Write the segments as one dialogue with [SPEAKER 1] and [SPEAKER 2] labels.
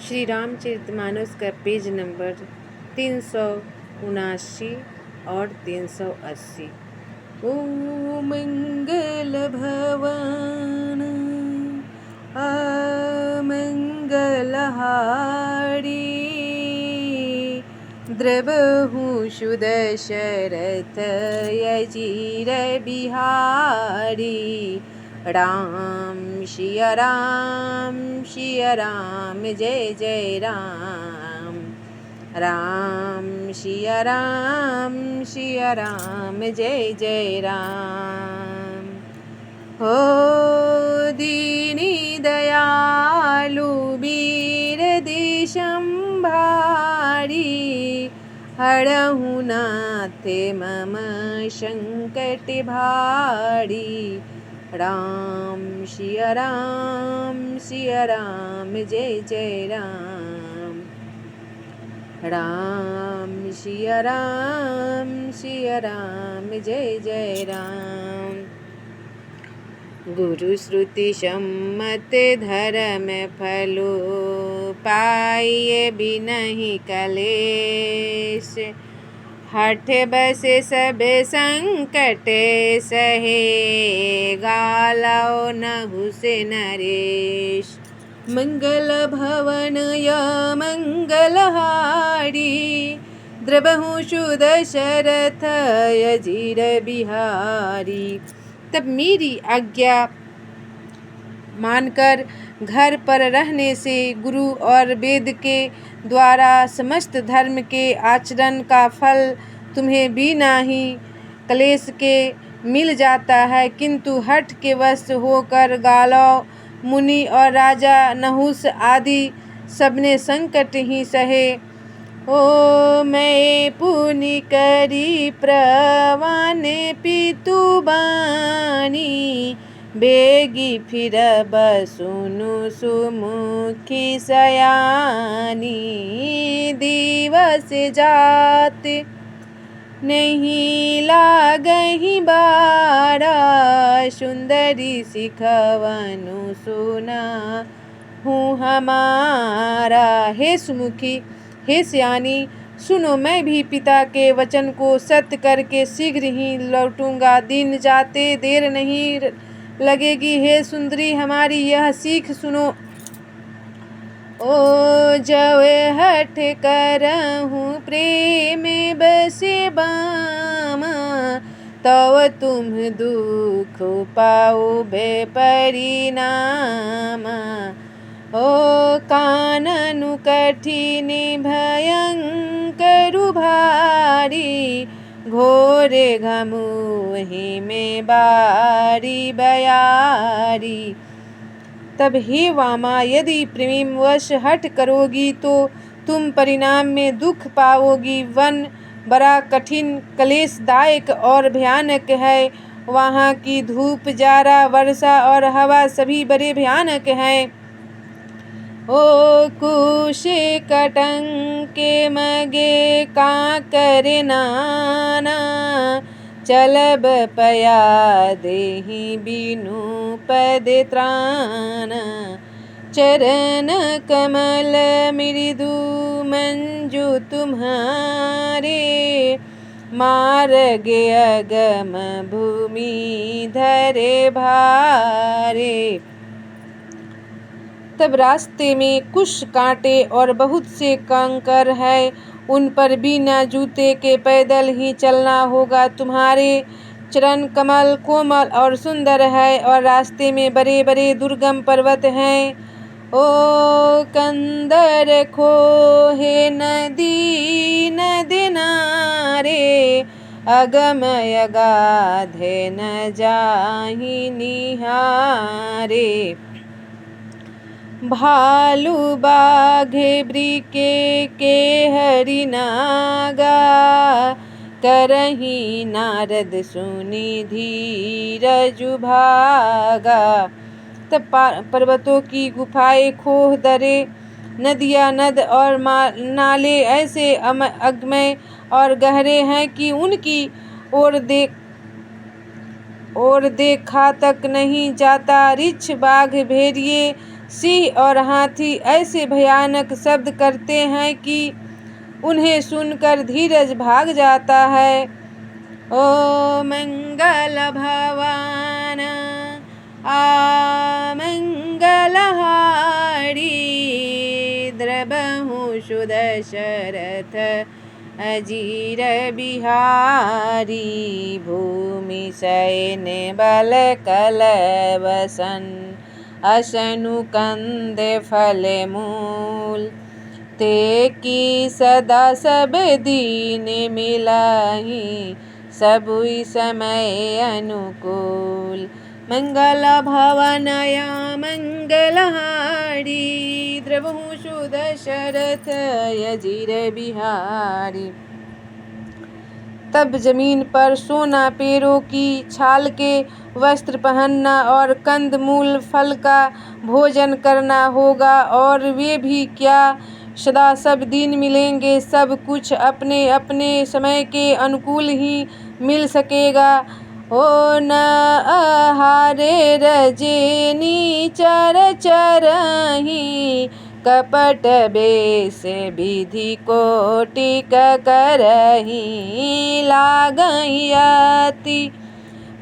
[SPEAKER 1] श्री रामचरितमानस का page number 379 और 380। ओ मंगल भवन अमंगलहारी, द्रवहु सुदशरथ यजीर बिहारी। राम सिया राम जय जय राम। राम सिया राम जय जय राम। हो दीनी दयालु वीर दिशंभारी, हरहु नाथ मम संकट भारी। राम सिया राम जय जय राम। राम सिया राम जय जय राम। गुरु श्रुति सम्मत धर्म फलो, पाइए बिनहि कलेश। हठ बस सब संकट सहे, गालो नहु से नरेश। मंगल भवन या मंगलहारी, द्रवहु सुदशरथ यजीर बिहारी। तब मेरी आज्ञा मानकर घर पर रहने से गुरु और वेद के द्वारा समस्त धर्म के आचरण का फल तुम्हें बिना ही क्लेश के मिल जाता है, किंतु हठ के वश होकर गालो मुनि और राजा नहुस आदि सबने संकट ही सहे। ओ मैं पुनि करी प्रवान पितु बानी, बेगी फिरब सुनु सुमुखी सयानी। दिवस जात नहीं लागहि बारा, सुंदरी सिखवनु सुना हूँ हमारा। हे सुमुखी, हे सयानी, सुनो, मैं भी पिता के वचन को सत्य करके शीघ्र ही लौटूंगा। दिन जाते देर नहीं लगेगी। हे सुंदरी, हमारी यह सीख सुनो। ओ जव हठ करहूँ प्रेम बसे बामा, तव तुम दुख पाओ बे परिणामा। ओ काननु कठिन भयंकर भारी, घोरे घमुहि में बारी बयारी। तब हे वामा, यदि प्रेमवश हठ करोगी तो तुम परिणाम में दुख पाओगी। वन बड़ा कठिन, क्लेशदायक और भयानक है। वहाँ की धूप, जारा, वर्षा और हवा सभी बड़े भयानक हैं। ओ कुशे कटंके मगे काकर नाना, चलब पया देहि बिनु पद त्राण। चरण कमल मृदु मंजु तुम्हारे, मार्ग अगम भूमि धरे भारे। तब रास्ते में कुश, कांटे और बहुत से कंकर है, उन पर बिना जूते के पैदल ही चलना होगा। तुम्हारे चरण कमल कोमल और सुंदर है, और रास्ते में बड़े बड़े दुर्गम पर्वत हैं। ओ कंदर खोहे नदी नद नारे, अगम अगाधे न जाहि निहारे। भालू बाघे ब्रिके के हरिनागा, करही नारद सुनि धीरजु भागा। तब पर्वतों की गुफाएं, खोह, दरे, नदियाँ, नद और नाले ऐसे अगमय और गहरे हैं कि उनकी ओर देखा तक नहीं जाता। रिछ, बाघ, भेड़िए सिंह और हाथी ऐसे भयानक शब्द करते हैं कि उन्हें सुनकर धीरज भाग जाता है। ओ मंगल भवन आ मंगलहारी द्रबहु सुदशरथ अजीर बिहारी भूमि शयन बल कल वसन असनु कंद फल मूल ते की सदा सब दीन मिलाही सबुई समय अनुकूल मंगल भवनया मंगलहारी द्रवहु सुदशरथ अजीर बिहारी। तब जमीन पर सोना, पेड़ों की छाल के वस्त्र पहनना और कंदमूल फल का भोजन करना होगा। और वे भी क्या, सदा सब दिन मिलेंगे। सब कुछ अपने अपने समय के अनुकूल ही मिल सकेगा। ओ न आहारे रजनी चर चरही कपट बेस विधि कोटिक करही लागई अति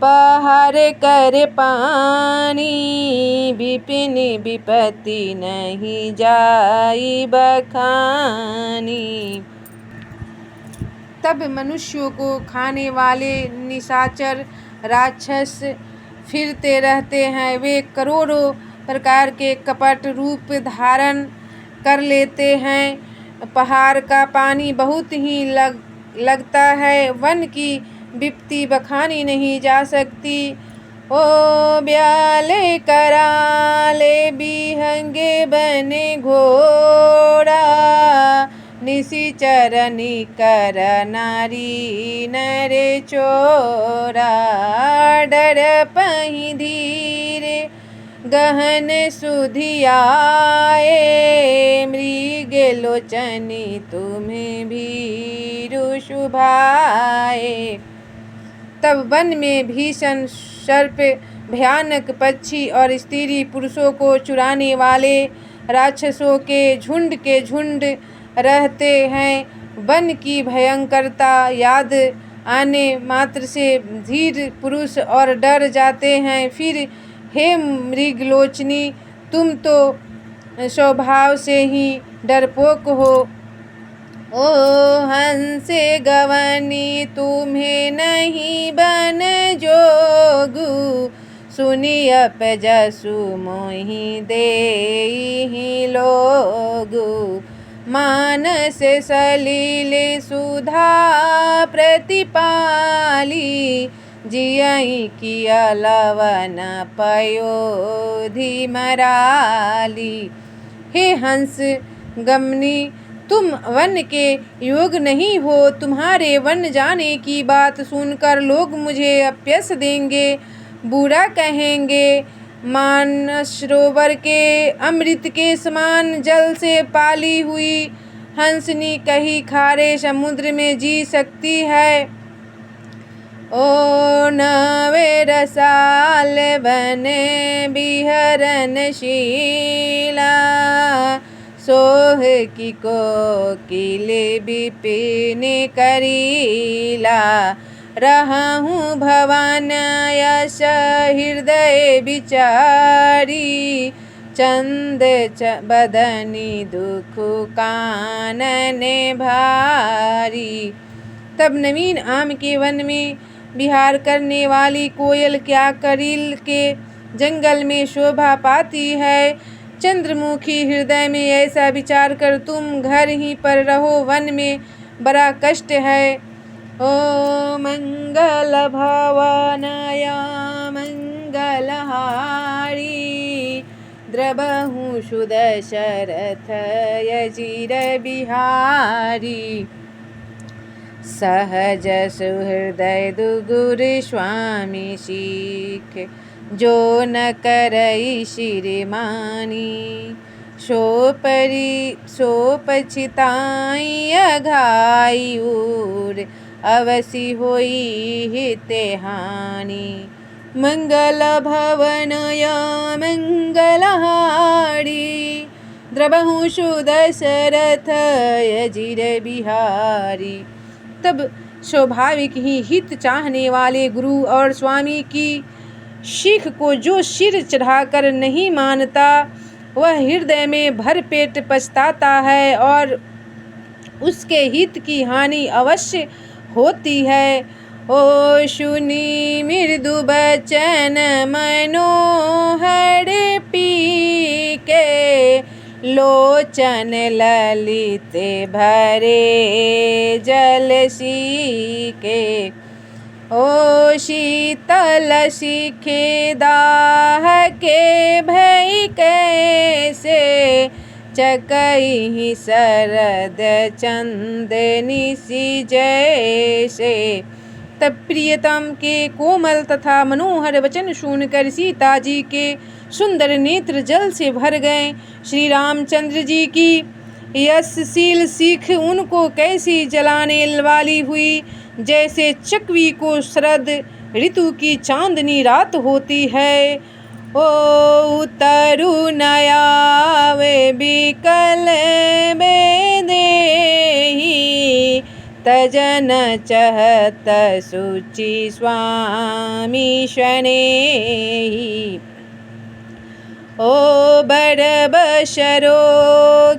[SPEAKER 1] पहर कर पानी विपिन विपत्ति नहीं जाई बखानी। तब मनुष्यों को खाने वाले निशाचर राक्षस फिरते रहते हैं। वे करोड़ों प्रकार के कपट रूप धारण कर लेते हैं। पहाड़ का पानी बहुत ही लगता है। वन की विपत्ति बखानी नहीं जा सकती। ओ ब्याले कराले बिहंगे बने घोड़ा निशिचर निकर नारी नरे चोरा डर पही धीरे गहन सुधियाए मृग लोचनी तुम्हें भीरु शुभाए। तब वन में भीषण सर्प, भयानक पक्षी और स्त्री पुरुषों को चुराने वाले राक्षसों के झुंड रहते हैं। वन की भयंकरता याद आने मात्र से धीर पुरुष और डर जाते हैं। फिर हे मृगलोचनी, तुम तो स्वभाव से ही डरपोक हो। ओ हंसे गवनी तुम्हें नहीं बन जोगु सुनी अपजसु मोहि देहि लोगु मानस सलील सुधा प्रतिपाली जियहि किया लवन पयोधि मराली। हे हंस गमनी, तुम वन के योग नहीं हो। तुम्हारे वन जाने की बात सुनकर लोग मुझे अपयश देंगे, बुरा कहेंगे। मानसरोवर के अमृत के समान जल से पाली हुई हंसनी कहीं खारे समुद्र में जी सकती है। ओ नवे रसाल बने बिहरन शीला सोह की कोकिल विपिन करीला रहूं भवन यश हृदय विचारी चंद बदनी दुख कानन भारी। तब नवीन आम के वन में विहार करने वाली कोयल क्या करील के जंगल में शोभा पाती है। चंद्रमुखी हृदय में ऐसा विचार कर तुम घर ही पर रहो, वन में बड़ा कष्ट है। ओ मंगल भवनय मंगलहारी द्रबहु सुदशरथ अजीर बिहारी सहज सुहृदय दुगुर स्वामी सीख जो न करई शिरमानी सो पछिताई अघाई उर अवसि होई हित हानि। मंगल भवनय मंगलहारी द्रबहु सुदशरथ अजिर बिहारी। तब स्वाभाविक ही हित चाहने वाले गुरु और स्वामी की सीख को जो सिर चढ़ाकर नहीं मानता वह हृदय में भरपेट पछताता है और उसके हित की हानि अवश्य होती है। ओ सुनी मृदु बचन मनोहर पीके लोचन ललित भरे जल सीके। ओ शीतल शिखे दाह के भई कैसे चकई शरद चंदनी सी जैसे। तब प्रियतम के कोमल तथा मनोहर वचन सुनकर सीता जी के सुंदर नेत्र जल से भर गए। श्री रामचंद्र जी की यशशील सीख उनको कैसी जलाने वाली हुई जैसे चकवी को शरद ऋतु की चांदनी रात होती है। ओ तरुणयावे बिकल बेदेही तजन चहत सुचि स्वामी शनेही। ओ बड़ बशरो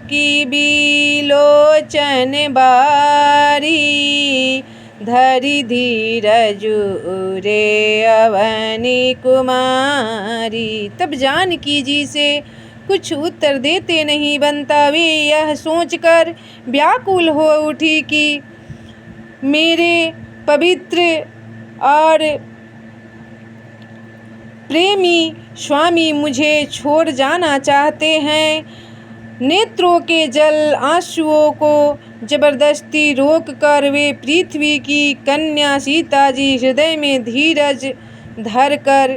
[SPEAKER 1] की बिलोचन बारी धरि धीरजु रे अवनी कुमारी। तब जानकी जी से कुछ उत्तर देते नहीं बनता। वे यह सोचकर व्याकुल हो उठी कि मेरे पवित्र और प्रेमी स्वामी मुझे छोड़ जाना चाहते हैं। नेत्रों के जल आंसुओं को जबरदस्ती रोककर वे पृथ्वी की कन्या सीता जी हृदय में धीरज धरकर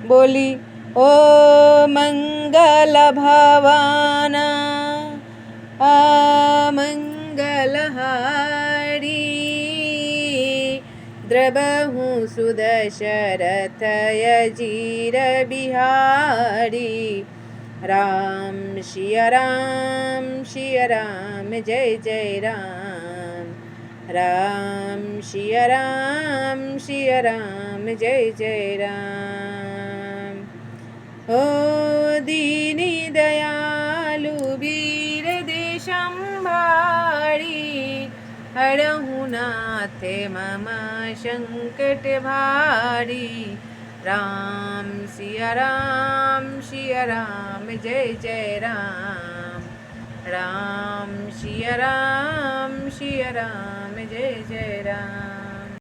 [SPEAKER 1] बोली, ओ मंगल भवाना अमंगलहारी द्रबहु सुदशरथ अजिर बिहारी। राम सिया राम जय जय राम। राम सिया राम जय जय राम। ओ दीनी दयालु वीर देशंभारी हरहु नाथ मम संकट भारी। राम सिया राम जय जय राम। राम सिया राम जय जय राम।